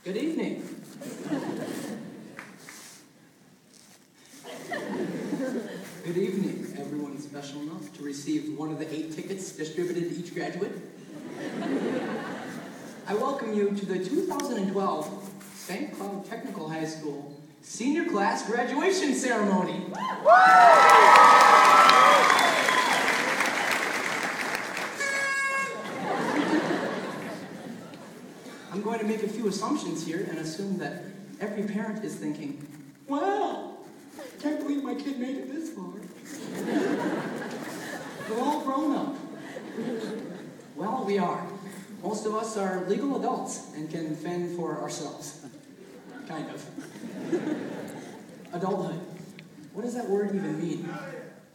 Good evening. Good evening, everyone special enough to receive one of the 8 tickets distributed to each graduate. I welcome you to the 2012 St.cloud Technical High School Senior Class Graduation Ceremony. I'm going to make a few assumptions here and assume that every parent is thinking, wow, can't believe my kid made it this far. We're all grown up. Well, we are. Most of us are legal adults and can fend for ourselves. Kind of. Adulthood. What does that word even mean?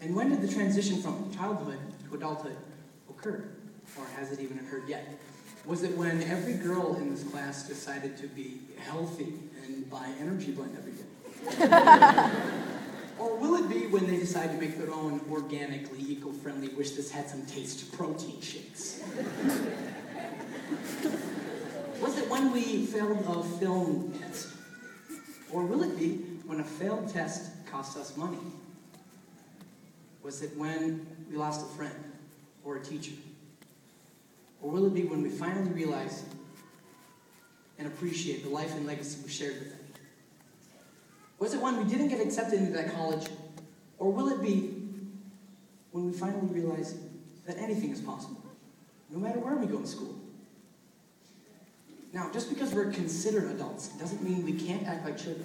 And when did the transition from childhood to adulthood occur? Or has it even occurred yet? Was it when every girl in this class decided to be healthy and buy energy blend every day? Or will it be when they decide to make their own organically eco-friendly wish this had some taste protein shakes? Was it when we failed a film test? Or will it be when a failed test cost us money? Was it when we lost a friend or a teacher? Or will it be when we finally realize and appreciate the life and legacy we shared with them? Was it when we didn't get accepted into that college? Or will it be when we finally realize that anything is possible, no matter where we go to school? Now, just because we're considered adults doesn't mean we can't act like children,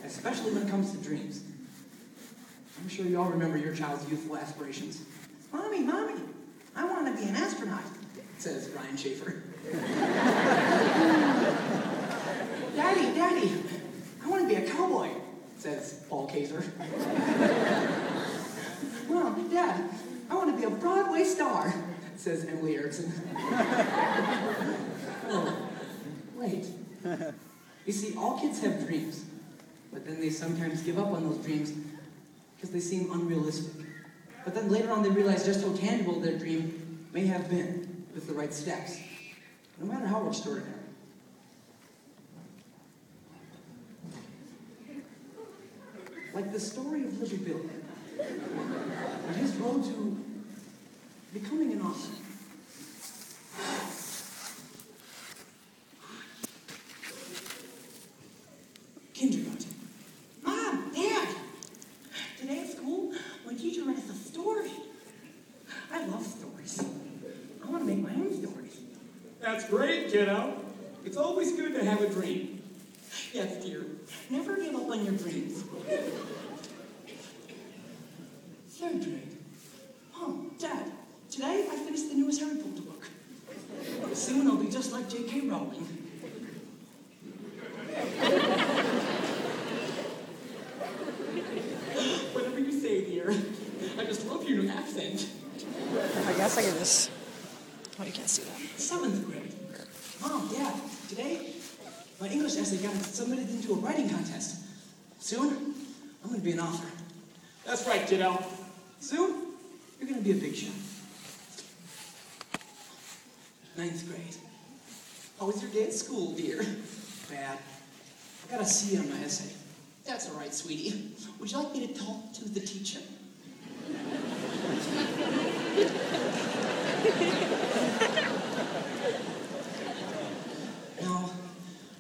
especially when it comes to dreams. I'm sure you all remember your child's youthful aspirations. Mommy, I want to be an astronaut, says Ryan Schaefer. Daddy, I want to be a cowboy, says Paul Kaiser. Mom, Dad, I want to be a Broadway star, says Emily Erickson. Oh, wait. You see, all kids have dreams, but then they sometimes give up on those dreams because they seem unrealistic. But then later on they realize just how tangible their dream may have been with the right steps, no matter how extraordinary. Like the story of Little Bill, and his road to becoming an author. Kindergarten. Mom, Dad, today at school, my teacher read us a story. I love stories. I want to make my own stories. That's great, kiddo. It's always good to have a dream. Yes, dear. Never give up on your dreams. 3rd grade. Mom, Dad, today I finished the newest Harry Potter book. Soon I'll be just like J.K. Rowling. Whatever you say, dear. I just love your new accent. I guess I can just... Oh, you can't see that. 7th grade. Mom, Dad, today my English essay got submitted into a writing contest. Soon, I'm going to be an author. That's right, kiddo. Soon, you're going to be a big shot. 9th grade. How was your day at school, dear? Bad. I got a C on my essay. That's all right, sweetie. Would you like me to talk to the teacher? No,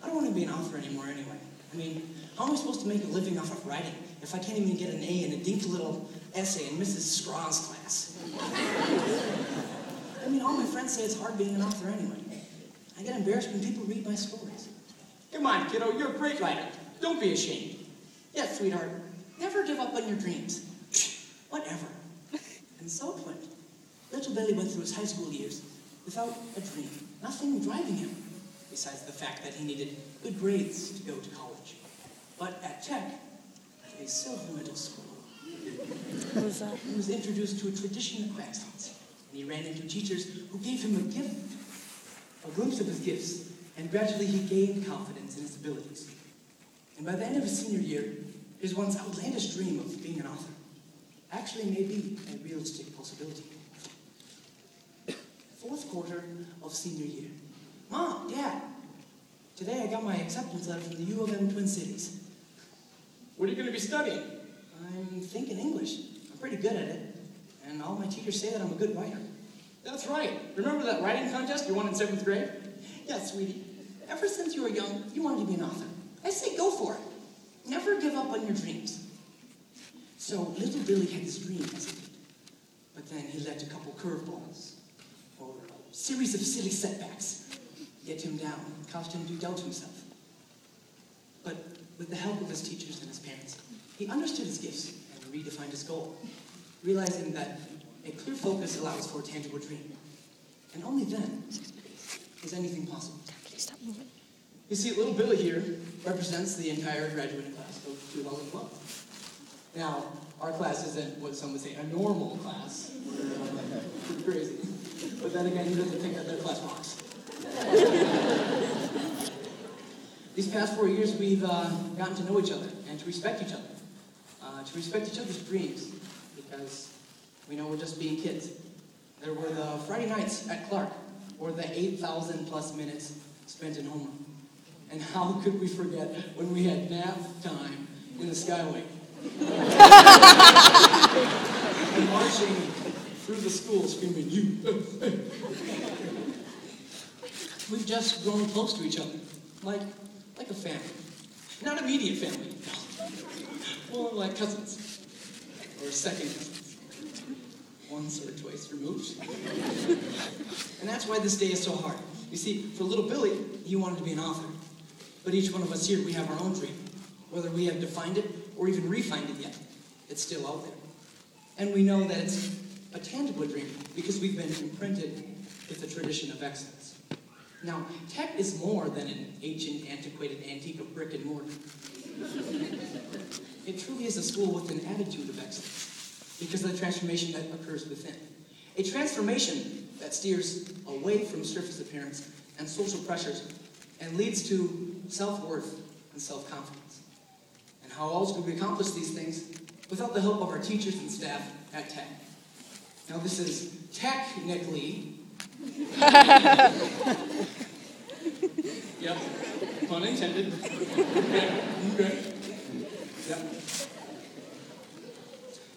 I don't want to be an author anymore anyway. I mean, how am I supposed to make a living off of writing if I can't even get an A in a dinky little essay in Mrs. Scraw's class? I mean, all my friends say it's hard being an author anyway. I get embarrassed when people read my stories. Come on, kiddo. You're a great writer. Don't be ashamed. Yes, sweetheart. Never give up on your dreams. Whatever. And so it went. Little Billy went through his high school years without a dream. Nothing driving him, besides the fact that he needed good grades to go to college. But at Tech, a Silver Middle School, What was that? he was introduced to a tradition of accents, and he ran into teachers who gave him a gift, a glimpse of his gifts, and gradually he gained confidence in his abilities. And by the end of his senior year, his once outlandish dream of being an author actually may be a realistic possibility. 4th quarter of senior year. Mom, Dad, Today I got my acceptance letter from the U of M Twin Cities. What are you going to be studying? I'm thinking English. I'm pretty good at it. And all my teachers say that I'm a good writer. That's right. Remember that writing contest you won in 7th grade? Yeah, sweetie. Ever since you were young, you wanted to be an author. I say go for it. Never give up on your dreams. So little Billy had this dream as a kid. But then he let a couple curveballs, or a series of silly setbacks, get him down, caused him to doubt himself. But with the help of his teachers and his parents, he understood his gifts and redefined his goal, realizing that a clear focus allows for a tangible dream. And only then is anything possible. Stop moving. You see, little Billy here represents the entire graduating class of 2012. Now, our class isn't what some would say a normal class. We're pretty crazy. But then again, he doesn't think that their class rocks. These past 4 years, we've gotten to know each other and to respect each other. To respect each other's dreams, because we know we're just being kids. There were the Friday nights at Clark, or the 8,000 plus minutes spent in homeroom. And how could we forget when we had nap time in the Skyway? And marching through the school screaming, "You!" We've just grown close to each other, like a family. Not immediate family, more like cousins, or second cousins, once or twice removed. And that's why this day is so hard. You see, for little Billy, he wanted to be an author. But each one of us here, we have our own dream. Whether we have defined it or even refined it yet, it's still out there. And we know that it's a tangible dream because we've been imprinted with the tradition of excellence. Now, tech is more than an ancient, antiquated antique of brick and mortar. It truly is a school with an attitude of excellence because of the transformation that occurs within. A transformation that steers away from surface appearance and social pressures and leads to self-worth and self-confidence. And how else would we accomplish these things without the help of our teachers and staff at Tech? Now this is technically... Yep, pun intended. Okay. Yep.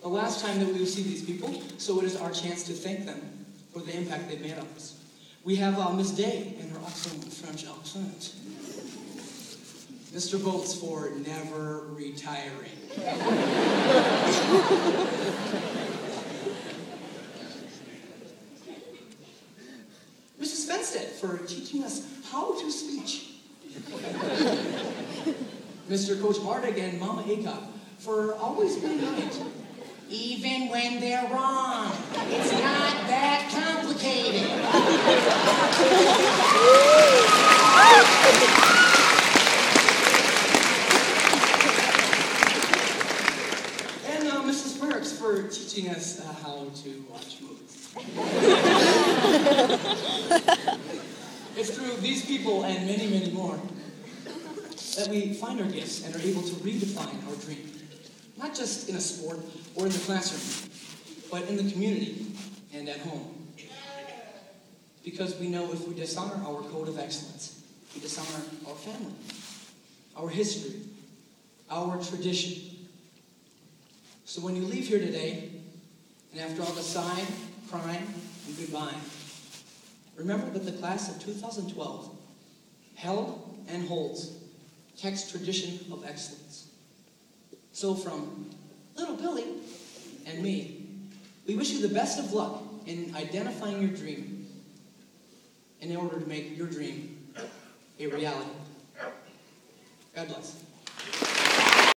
The last time that we will see these people, so it is our chance to thank them for the impact they've made on us. We have Miss Day and her awesome French accent. Mr. Boats for never retiring. Mrs. Fenstead for teaching us how to speech. Mr. Coach Mardig and Mama Aycock for always being right. Even when they're wrong. It's not that complicated. And Mrs. Merckx for teaching us how to watch movies. It's through these people and many, many more that we find our gifts and are able to redefine our dream. Not just in a sport or in the classroom, but in the community and at home. Because we know if we dishonor our code of excellence, we dishonor our family, our history, our tradition. So when you leave here today, and after all the sighing, crying, and goodbye, remember that the class of 2012 held and holds Tech's tradition of excellence. So from little Billy and me, we wish you the best of luck in identifying your dream in order to make your dream a reality. God bless.